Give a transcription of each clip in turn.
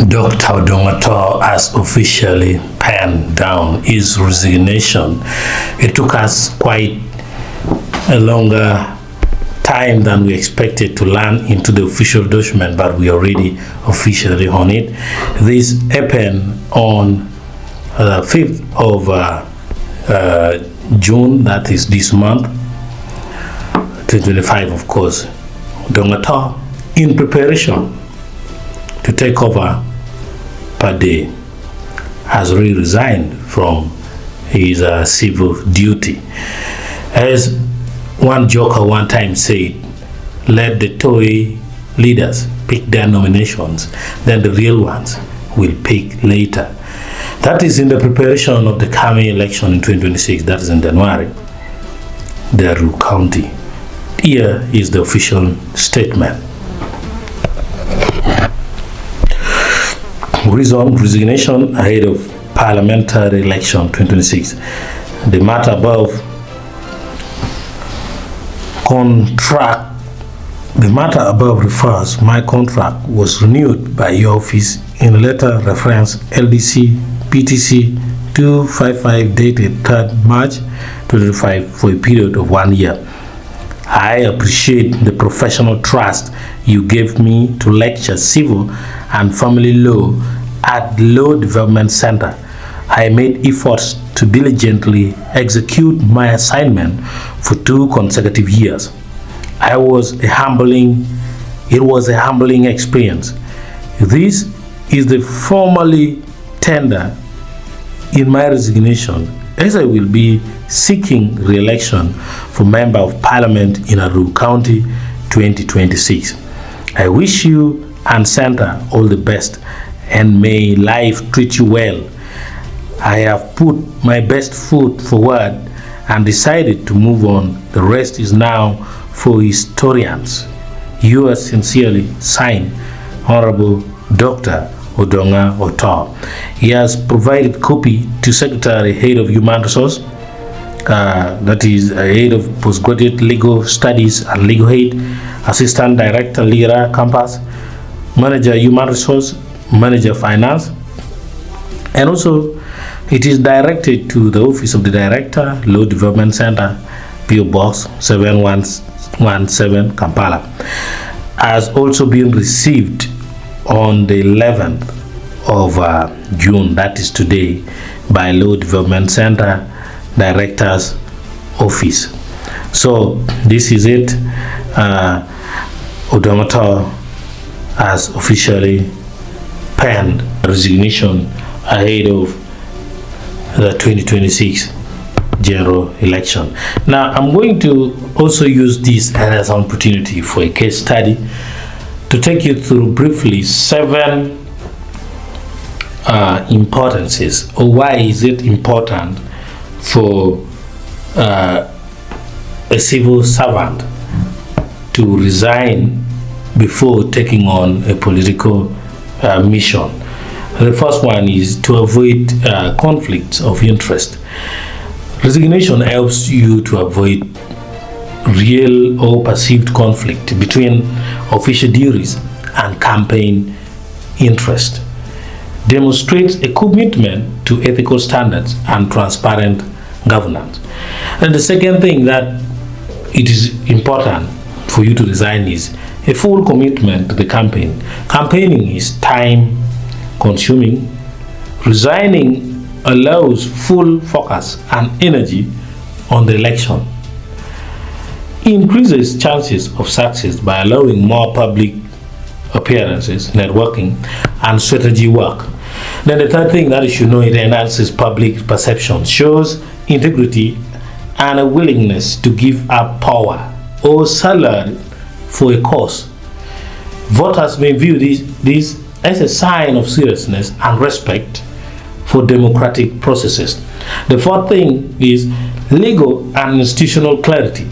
Dr. Odonga has officially penned down his resignation. It took us quite a longer time than we expected to land into the official document, but we are already officially on it. This happened on the 5th of June, that is this month, 2025, of course. Odonga, in preparation to take over per day, has already resigned from his civil duty. As one joker one time said, let the toy leaders pick their nominations, then the real ones will pick later. That is in the preparation of the coming election in 2026, that is in January, the Alur County. Here is the official statement. Resignation ahead of parliamentary election 2026. The matter above refers my contract was renewed by your office in a letter reference LDC PTC 255 dated 3rd March 2025 for a period of 1 year. I appreciate the professional trust you gave me to lecture civil and family law at Law Development Center. I made efforts to diligently execute my assignment for 2 consecutive years. It was a humbling experience. This is the formally tender in my resignation, as I will be seeking re-election for Member of Parliament in Alur County 2026. I wish you and Center all the best, and may life treat you well. I have put my best foot forward and decided to move on. The rest is now for historians. Yours sincerely, signed, Honorable Dr. Odonga Otto. He has provided copy to Secretary, Head of Human Resource, that is Head of Postgraduate Legal Studies and Legal Aid, Assistant Director, Legal Campus, Manager Human Resource, Manager Finance, and also it is directed to the Office of the Director, Law Development Center, PO Box 7117, Kampala. Has also been received on the 11th of June, that is today, by Law Development Center Director's Office. So this is it. Odonga has officially penned resignation ahead of the 2026 general election. Now, I'm going to also use this as an opportunity for a case study to take you through briefly 7 importances, or why is it important for a civil servant to resign before taking on a political mission. The first one is to avoid conflicts of interest. Resignation helps you to avoid real or perceived conflict between official duties and campaign interest. Demonstrates a commitment to ethical standards and transparent governance. And the second thing that it is important for you to resign is a full commitment to the campaign. Campaigning is time consuming. Resigning allows full focus and energy on the election. Increases chances of success by allowing more public appearances, networking, and strategy work. Then the third thing that you should know, it enhances public perception, shows integrity and a willingness to give up power or salary for a cause. Voters may view this as a sign of seriousness and respect for democratic processes. The fourth thing is legal and institutional clarity.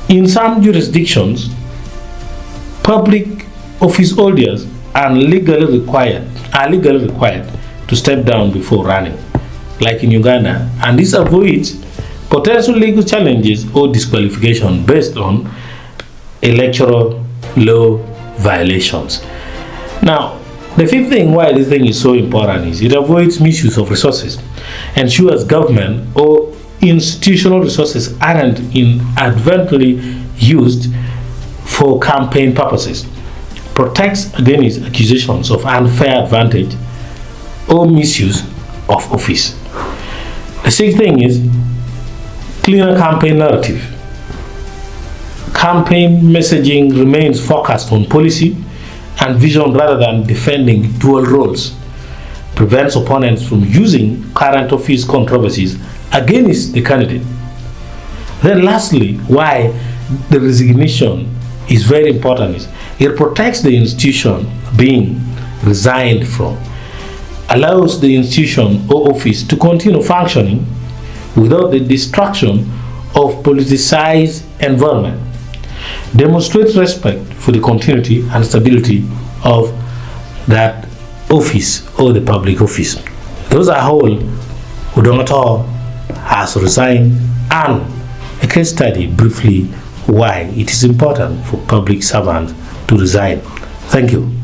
In some jurisdictions, public office holders are legally required to step down before running, like in Uganda, and this avoids potential legal challenges or disqualification based on electoral law violations. Now, The fifth thing why this thing is so important is it avoids misuse of resources, ensures government or institutional resources aren't inadvertently used for campaign purposes, protects against accusations of unfair advantage or misuse of office. The sixth thing is cleaner campaign narrative. Campaign messaging remains focused on policy and vision rather than defending dual roles, prevents opponents from using current office controversies against the candidate. Then lastly, why the resignation is very important is it protects the institution being resigned from, allows the institution or office to continue functioning without the destruction of politicized environment, demonstrates respect for the continuity and stability of that office or the public office. Those are all Odonga has resigned, and a case study briefly why it is important for public servants to resign. Thank you.